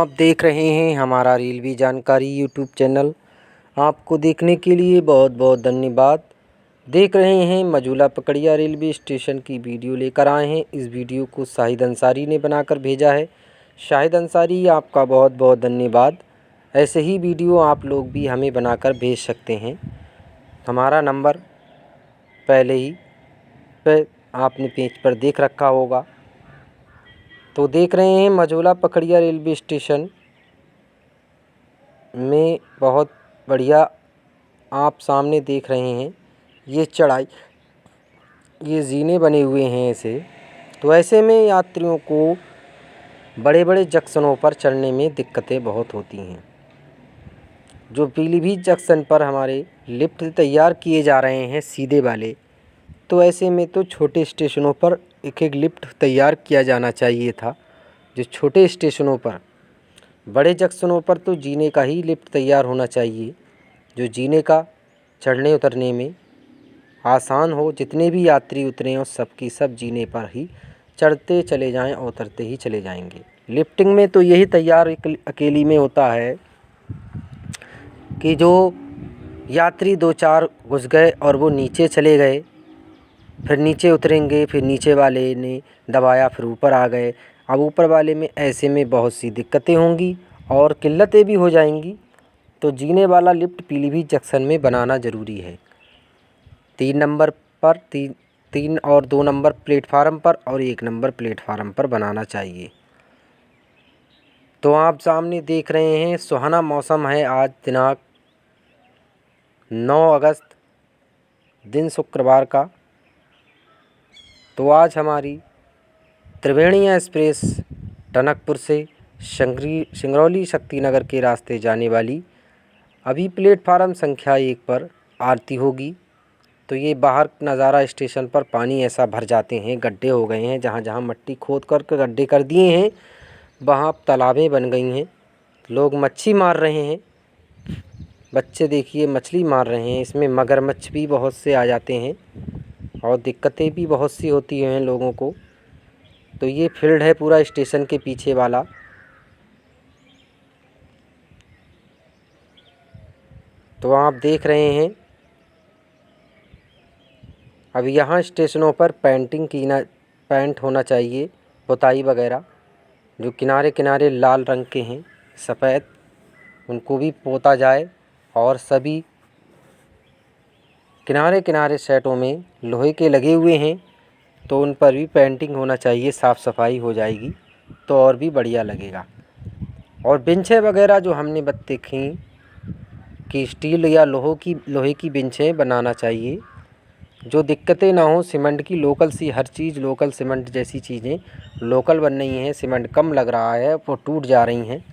आप देख रहे हैं हमारा रेलवे जानकारी यूट्यूब चैनल। आपको देखने के लिए बहुत बहुत धन्यवाद। देख रहे हैं मझूला पकड़िया रेलवे स्टेशन की वीडियो लेकर आए हैं। इस वीडियो को शाहिद अंसारी ने बनाकर भेजा है। शाहिद अंसारी, आपका बहुत बहुत धन्यवाद। ऐसे ही वीडियो आप लोग भी हमें बनाकर भेज सकते हैं। हमारा नंबर पहले ही आपने पेज पर देख रखा होगा। तो देख रहे हैं मझूला पकड़िया रेलवे स्टेशन में बहुत बढ़िया आप सामने देख रहे हैं ये चढ़ाई, ये जीने बने हुए हैं ऐसे। तो ऐसे में यात्रियों को बड़े बड़े जंक्शनों पर चढ़ने में दिक्कतें बहुत होती हैं। जो पीलीभीत जंक्शन पर हमारे लिफ्ट तैयार किए जा रहे हैं सीधे वाले, तो ऐसे में तो छोटे स्टेशनों पर एक एक लिफ्ट तैयार किया जाना चाहिए था। जो छोटे स्टेशनों पर, बड़े जंक्शनों पर तो जीने का ही लिफ्ट तैयार होना चाहिए, जो जीने का चढ़ने उतरने में आसान हो। जितने भी यात्री उतरे और सबकी सब जीने पर ही चढ़ते चले जाएं और उतरते ही चले जाएंगे। लिफ्टिंग में तो यही तैयार अकेली में होता है कि जो यात्री दो चार घुस गए और वो नीचे चले गए, फिर नीचे उतरेंगे, फिर नीचे वाले ने दबाया फिर ऊपर आ गए। अब ऊपर वाले में ऐसे में बहुत सी दिक्कतें होंगी और किल्लतें भी हो जाएंगी। तो जीने वाला लिफ्ट पीलीभीत जंक्शन में बनाना ज़रूरी है। 3 नंबर पर, 3 और 2 नंबर प्लेटफार्म पर और 1 नंबर प्लेटफार्म पर बनाना चाहिए। तो आप सामने देख रहे हैं सुहाना मौसम है। आज दिनांक 9 अगस्त, दिन शुक्रवार का। तो आज हमारी त्रिवेणीया एक्सप्रेस टनकपुर से सिंगरौली शक्तिनगर के रास्ते जाने वाली अभी प्लेटफार्म संख्या 1 पर आरती होगी। तो ये बाहर नज़ारा, स्टेशन पर पानी ऐसा भर जाते हैं, गड्ढे हो गए हैं, जहाँ जहाँ मट्टी खोद कर गड्ढे कर दिए हैं वहाँ तालाबें बन गई हैं। लोग मच्छी मार रहे हैं, बच्चे देखिए मछली मार रहे हैं। इसमें मगरमच्छ भी बहुत से आ जाते हैं और दिक्कतें भी बहुत सी होती हैं लोगों को। तो ये फील्ड है पूरा स्टेशन के पीछे वाला। तो आप देख रहे हैं अब यहाँ स्टेशनों पर पेंट होना चाहिए, पुताई वगैरह। जो किनारे किनारे लाल रंग के हैं, सफ़ेद, उनको भी पोता जाए। और सभी किनारे किनारे सेटों में लोहे के लगे हुए हैं, तो उन पर भी पेंटिंग होना चाहिए, साफ़ सफाई हो जाएगी तो और भी बढ़िया लगेगा। और बेंचें वगैरह जो हमने देखी कि स्टील या लोहे की बेंचें बनाना चाहिए, जो दिक्कतें ना हो। सीमेंट की लोकल सी हर चीज़, लोकल सीमेंट जैसी चीज़ें लोकल बन रही हैं। सीमेंट कम लग रहा है, वो टूट जा रही हैं।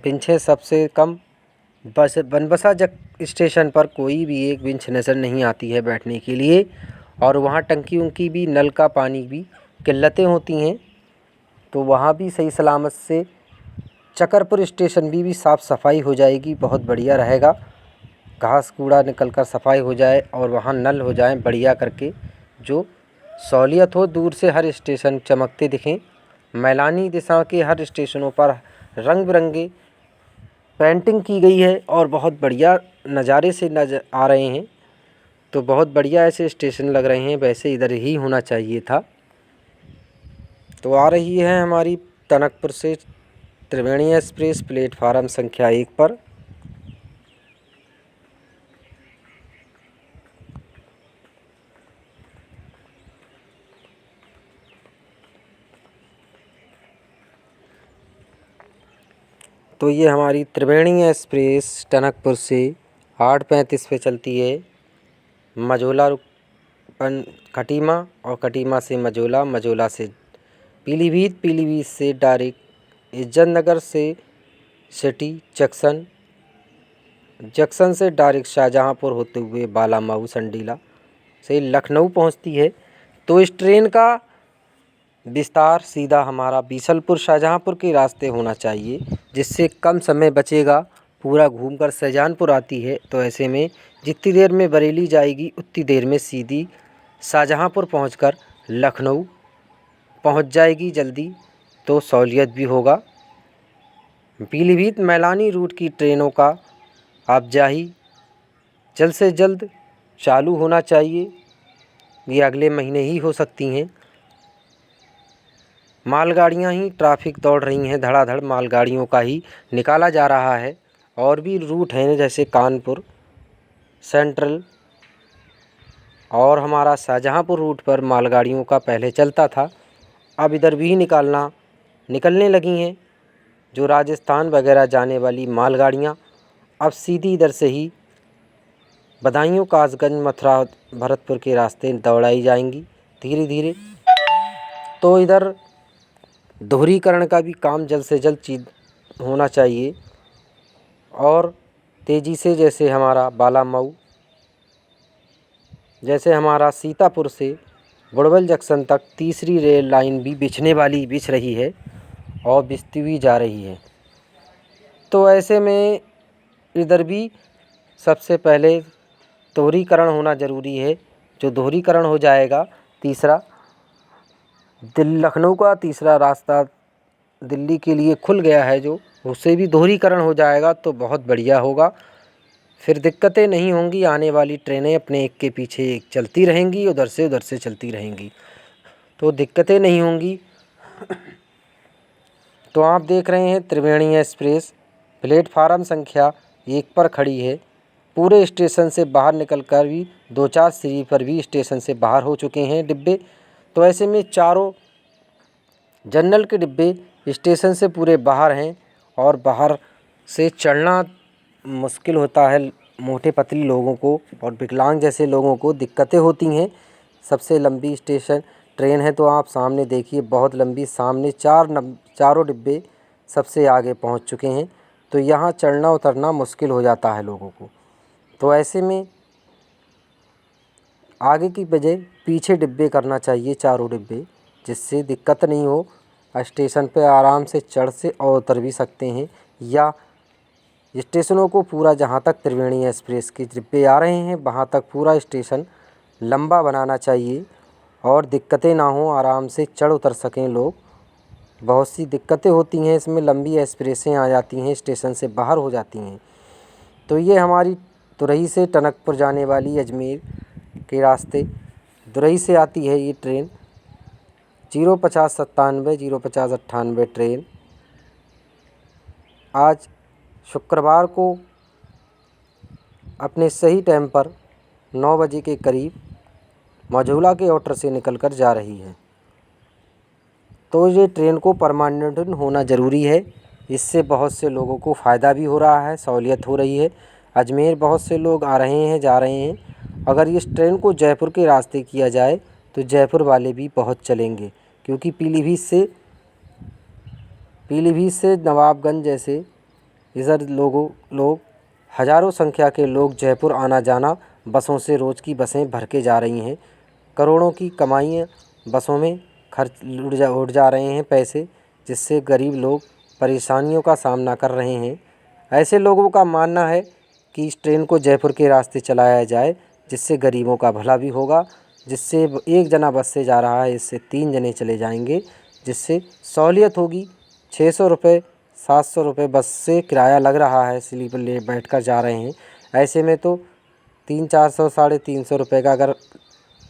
बेंचें सबसे कम बस बनबसा स्टेशन पर कोई भी एक बेंच नज़र नहीं आती है बैठने के लिए। और वहाँ टंकियों की भी, नल का पानी भी किल्लतें होती हैं। तो वहाँ भी सही सलामत से चकरपुर स्टेशन भी साफ़ सफाई हो जाएगी, बहुत बढ़िया रहेगा। घास कूड़ा निकल कर सफाई हो जाए और वहाँ नल हो जाए बढ़िया करके, जो सहूलियत हो। दूर से हर स्टेशन चमकते दिखें। मैलानी दिशा के हर स्टेशनों पर रंग बिरंगे पेंटिंग की गई है और बहुत बढ़िया नज़ारे से नज़र आ रहे हैं। तो बहुत बढ़िया ऐसे स्टेशन लग रहे हैं, वैसे इधर ही होना चाहिए था। तो आ रही है हमारी टनकपुर से त्रिवेणी एक्सप्रेस प्लेटफार्म संख्या 1 पर। तो ये हमारी त्रिवेणी एक्सप्रेस टनकपुर से 8:35 पे चलती है। मझोला खटीमा और खटीमा से मझोला, मझोला से पीलीभीत, पीलीभीत से डायरेक्ट इज्जतनगर से सिटी जंक्शन, जंक्शन से डायरेक्ट शाहजहाँपुर होते हुए बालामऊ संडीला से लखनऊ पहुंचती है। तो इस ट्रेन का विस्तार सीधा हमारा बीसलपुर शाहजहाँपुर के रास्ते होना चाहिए, जिससे कम समय बचेगा। पूरा घूमकर शाहजहाँपुर आती है, तो ऐसे में जितनी देर में बरेली जाएगी उतनी देर में सीधी शाहजहाँपुर पहुंचकर लखनऊ पहुंच जाएगी जल्दी। तो सहूलियत भी होगा। पीलीभीत मैलानी रूट की ट्रेनों का आवाजाही जल्द से जल्द चालू होना चाहिए। ये अगले महीने ही हो सकती हैं। मालगाड़ियाँ ही ट्रैफिक दौड़ रही हैं, धड़ाधड़ मालगाड़ियों का ही निकाला जा रहा है। और भी रूट हैं जैसे कानपुर सेंट्रल और हमारा शाहजहाँपुर रूट पर मालगाड़ियों का पहले चलता था, अब इधर भी निकलने लगी हैं। जो राजस्थान वगैरह जाने वाली मालगाड़ियाँ अब सीधी इधर से ही बदायूं, कासगंज, मथुरा, भरतपुर के रास्ते दौड़ाई जाएंगी धीरे धीरे। तो इधर दोहरीकरण का भी काम जल्द से जल्द होना चाहिए और तेज़ी से, जैसे हमारा बालामऊ, जैसे हमारा सीतापुर से बुड़वल जंक्शन तक तीसरी रेल लाइन भी बिछ रही है और बिछती हुई जा रही है। तो ऐसे में इधर भी सबसे पहले दोहरीकरण होना ज़रूरी है। जो दोहरीकरण हो जाएगा, तीसरा लखनऊ का तीसरा रास्ता दिल्ली के लिए खुल गया है, जो उससे भी दोहरीकरण हो जाएगा तो बहुत बढ़िया होगा। फिर दिक्कतें नहीं होंगी, आने वाली ट्रेनें अपने एक के पीछे एक चलती रहेंगी, उधर से चलती रहेंगी, तो दिक्कतें नहीं होंगी। तो आप देख रहे हैं त्रिवेणी एक्सप्रेस प्लेटफार्म संख्या 1 पर खड़ी है। पूरे स्टेशन से बाहर निकलकर भी 2-4 स्लीपर भी स्टेशन से बाहर हो चुके हैं डिब्बे। तो ऐसे में चारों जनरल के डिब्बे स्टेशन से पूरे बाहर हैं और बाहर से चढ़ना मुश्किल होता है मोटे पतली लोगों को और विकलांग जैसे लोगों को दिक्कतें होती हैं। सबसे लंबी स्टेशन ट्रेन है, तो आप सामने देखिए बहुत लंबी, सामने चारों डिब्बे सबसे आगे पहुंच चुके हैं। तो यहाँ चढ़ना उतरना मुश्किल हो जाता है लोगों को। तो ऐसे में आगे की बजाय पीछे डिब्बे करना चाहिए, चारों डिब्बे, जिससे दिक्कत नहीं हो। स्टेशन पे आराम से चढ़ से और उतर भी सकते हैं, या स्टेशनों को पूरा, जहाँ तक त्रिवेणी एक्सप्रेस के डिब्बे आ रहे हैं वहाँ तक पूरा स्टेशन लंबा बनाना चाहिए और दिक्कतें ना हो, आराम से चढ़ उतर सकें लोग। बहुत सी दिक्कतें होती हैं इसमें, लंबी एक्सप्रेसें आ जाती हैं, स्टेशन से बाहर हो जाती हैं। तो ये हमारी तुरई से टनकपुर जाने वाली अजमेर के रास्ते दुरई से आती है ये ट्रेन 05097 05098 ट्रेन। आज शुक्रवार को अपने सही टाइम पर 9 बजे के करीब मझौला के ऑर्डर से निकलकर जा रही है। तो ये ट्रेन को परमानेंट होना ज़रूरी है। इससे बहुत से लोगों को फ़ायदा भी हो रहा है, सहूलियत हो रही है। अजमेर बहुत से लोग आ रहे हैं, जा रहे हैं। अगर इस ट्रेन को जयपुर के रास्ते किया जाए तो जयपुर वाले भी बहुत चलेंगे, क्योंकि पीलीभीत से नवाबगंज जैसे इधर लोग हज़ारों संख्या के लोग जयपुर आना जाना बसों से, रोज़ की बसें भर के जा रही हैं। करोड़ों की कमाइयाँ बसों में खर्च उड़ जा रहे हैं पैसे, जिससे गरीब लोग परेशानियों का सामना कर रहे हैं। ऐसे लोगों का मानना है कि इस ट्रेन को जयपुर के रास्ते चलाया जाए, जिससे गरीबों का भला भी होगा। जिससे एक जना बस से जा रहा है, इससे 3 जने चले जाएंगे, जिससे सहूलियत होगी। 600 रुपये 700 रुपये बस से किराया लग रहा है, स्लीपर ले बैठकर जा रहे हैं। ऐसे में तो 300-400 350 रुपये का अगर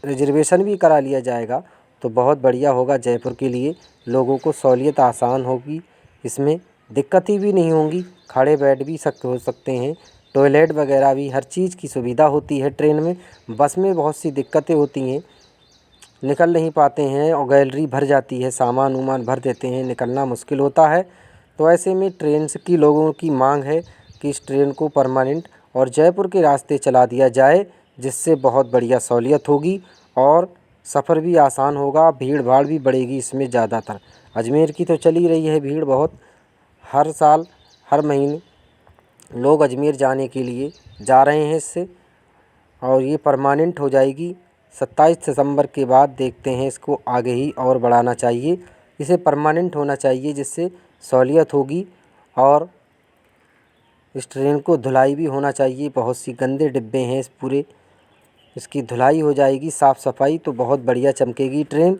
रिजर्वेशन भी करा लिया जाएगा तो बहुत बढ़िया होगा। जयपुर के लिए लोगों को सहूलियत आसान होगी, इसमें दिक्कतें भी नहीं होंगी, खड़े बैठ भी हो सकते हैं, टॉयलेट वगैरह भी हर चीज़ की सुविधा होती है ट्रेन में। बस में बहुत सी दिक्कतें होती हैं, निकल नहीं पाते हैं और गैलरी भर जाती है, सामान उमान भर देते हैं, निकलना मुश्किल होता है। तो ऐसे में ट्रेन की लोगों की मांग है कि इस ट्रेन को परमानेंट और जयपुर के रास्ते चला दिया जाए, जिससे बहुत बढ़िया सहूलियत होगी और सफ़र भी आसान होगा, भीड़ भाड़ भी बढ़ेगी इसमें ज़्यादातर। अजमेर की तो चली रही है भीड़ बहुत, हर साल हर महीने लोग अजमेर जाने के लिए जा रहे हैं इससे, और ये परमानेंट हो जाएगी। 27 दिसंबर के बाद देखते हैं, इसको आगे ही और बढ़ाना चाहिए, इसे परमानेंट होना चाहिए, जिससे सहूलियत होगी। और इस ट्रेन को धुलाई भी होना चाहिए, बहुत सी गंदे डिब्बे हैं इस पूरे, इसकी धुलाई हो जाएगी, साफ़ सफाई तो बहुत बढ़िया चमकेगी ट्रेन।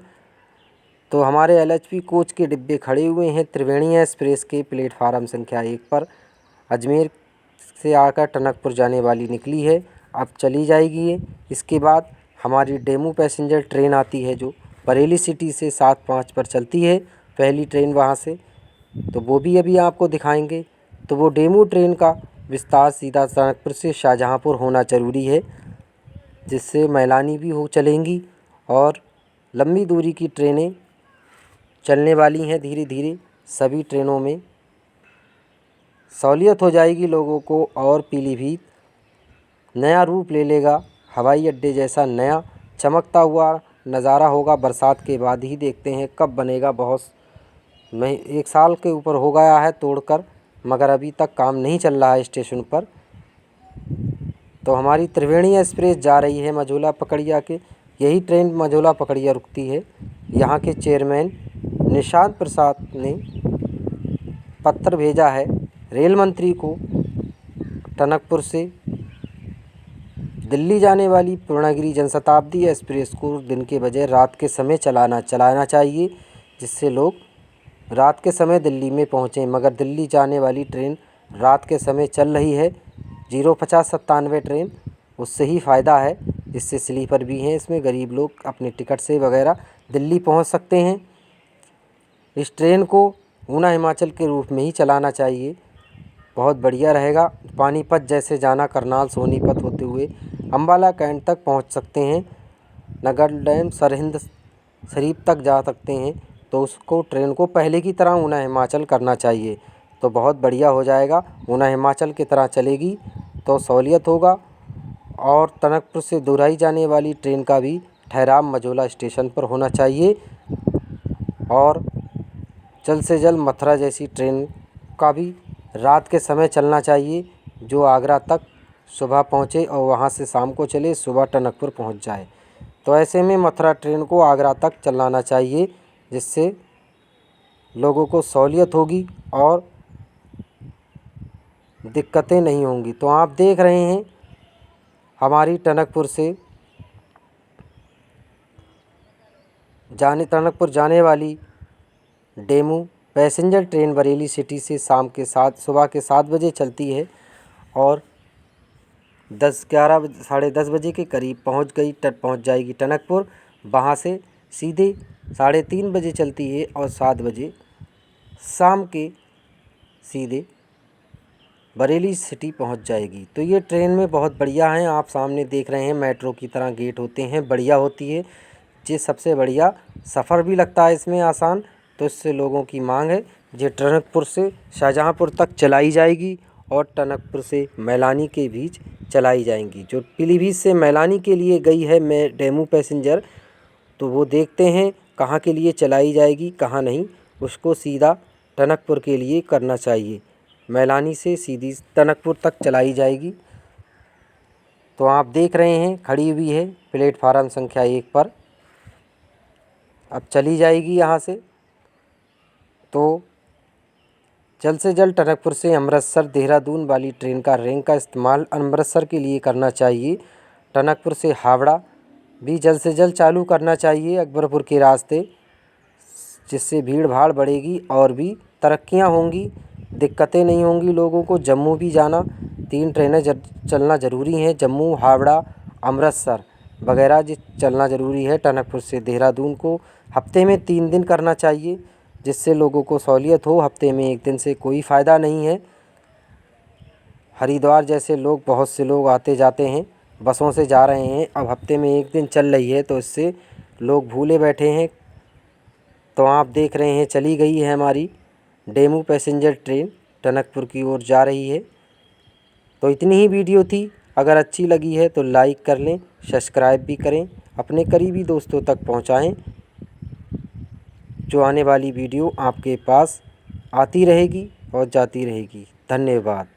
तो हमारे LHP कोच के डिब्बे खड़े हुए हैं त्रिवेणी एक्सप्रेस के प्लेटफार्म संख्या 1 पर। अजमेर से आकर टनकपुर जाने वाली निकली है, अब चली जाएगी ये। इसके बाद हमारी डेमू पैसेंजर ट्रेन आती है जो बरेली सिटी से 7:05 पर चलती है, पहली ट्रेन वहाँ से, तो वो भी अभी आपको दिखाएंगे। तो वो डेमू ट्रेन का विस्तार सीधा टनकपुर से शाहजहाँपुर होना ज़रूरी है, जिससे मैलानी भी हो चलेंगी और लंबी दूरी की ट्रेनें चलने वाली हैं धीरे धीरे। सभी ट्रेनों में सहूलियत हो जाएगी लोगों को और पीलीभीत नया रूप ले लेगा, हवाई अड्डे जैसा नया चमकता हुआ नज़ारा होगा। बरसात के बाद ही देखते हैं कब बनेगा, बहुत 1 साल के ऊपर हो गया है तोड़कर, मगर अभी तक काम नहीं चल रहा है स्टेशन पर। तो हमारी त्रिवेणी एक्सप्रेस जा रही है मझोला पकड़िया के, यही ट्रेन मझोला पकड़िया रुकती है। यहाँ के चेयरमैन निशांत प्रसाद ने पत्र भेजा है रेल मंत्री को, टनकपुर से दिल्ली जाने वाली पूर्णागिरि जनशताब्दी एक्सप्रेस को दिन के बजाय रात के समय चलाना चाहिए, जिससे लोग रात के समय दिल्ली में पहुँचें। मगर दिल्ली जाने वाली ट्रेन रात के समय चल रही है 05097 ट्रेन, उससे ही फ़ायदा है। इससे स्लीपर भी हैं, इसमें गरीब लोग अपने टिकट से वगैरह दिल्ली पहुंच सकते हैं। इस ट्रेन को ऊना हिमाचल के रूप में ही चलाना चाहिए, बहुत बढ़िया रहेगा। पानीपत जैसे जाना, करनाल सोनीपत होते हुए अम्बाला कैंट तक पहुंच सकते हैं, नगर डैम सरहिंद शरीफ तक जा सकते हैं। तो उसको ट्रेन को पहले की तरह ऊना हिमाचल करना चाहिए, तो बहुत बढ़िया हो जाएगा। ऊना हिमाचल की तरह चलेगी तो सहूलियत होगा। और टनकपुर से दुराई जाने वाली ट्रेन का भी ठहराव मझोला स्टेशन पर होना चाहिए। और जल्द से जल्द मथुरा जैसी ट्रेन का भी रात के समय चलना चाहिए, जो आगरा तक सुबह पहुँचे और वहाँ से शाम को चले, सुबह टनकपुर पहुँच जाए। तो ऐसे में मथुरा ट्रेन को आगरा तक चलाना चाहिए, जिससे लोगों को सहूलियत होगी और दिक्कतें नहीं होंगी। तो आप देख रहे हैं हमारी टनकपुर जाने वाली DEMU passenger train Bareilly city से सुबह के 7 बजे चलती है और 11 साढ़े 10 बजे के करीब पहुंच जाएगी टनकपुर। वहां से सीधे 3:30 बजे चलती है और 7 बजे शाम के सीधे बरेली सिटी पहुंच जाएगी। तो ये ट्रेन में बहुत बढ़िया है, आप सामने देख रहे हैं मेट्रो की तरह गेट होते हैं, बढ़िया होती है। ये सबसे बढ़िया सफ़र भी लगता है इसमें आसान, तो इससे लोगों की मांग है। ये टनकपुर से शाहजहाँपुर तक चलाई जाएगी और टनकपुर से मैलानी के बीच चलाई जाएंगी। जो पीलीभीत से मैलानी के लिए गई है डेमू पैसेंजर, तो वो देखते हैं कहाँ के लिए चलाई जाएगी कहाँ नहीं, उसको सीधा टनकपुर के लिए करना चाहिए। मैलानी से सीधी टनकपुर तक चलाई जाएगी। तो आप देख रहे हैं खड़ी हुई है प्लेटफार्म संख्या 1 पर, अब चली जाएगी यहाँ से। तो जल्द से जल्द टनकपुर से अमृतसर देहरादून वाली ट्रेन का रैंक का इस्तेमाल अमृतसर के लिए करना चाहिए। टनकपुर से हावड़ा भी जल्द से जल्द चालू करना चाहिए अकबरपुर के रास्ते, जिससे भीड़ भाड़ बढ़ेगी और भी तरक्कियां होंगी, दिक्कतें नहीं होंगी लोगों को। जम्मू भी जाना 3 ट्रेनें चलना ज़रूरी हैं, जम्मू हावड़ा अमृतसर वगैरह चलना ज़रूरी है। टनकपुर से देहरादून को हफ्ते में 3 दिन करना चाहिए, जिससे लोगों को सहूलियत हो। हफ्ते में 1 दिन से कोई फ़ायदा नहीं है। हरिद्वार जैसे लोग, बहुत से लोग आते जाते हैं, बसों से जा रहे हैं, अब हफ्ते में 1 दिन चल रही है, तो इससे लोग भूले बैठे हैं। तो आप देख रहे हैं चली गई है हमारी डेमू पैसेंजर ट्रेन, टनकपुर की ओर जा रही है। तो इतनी ही वीडियो थी, अगर अच्छी लगी है तो लाइक कर लें, सब्सक्राइब भी करें, अपने करीबी दोस्तों तक पहुंचाएं। जो आने वाली वीडियो आपके पास आती रहेगी और जाती रहेगी। धन्यवाद।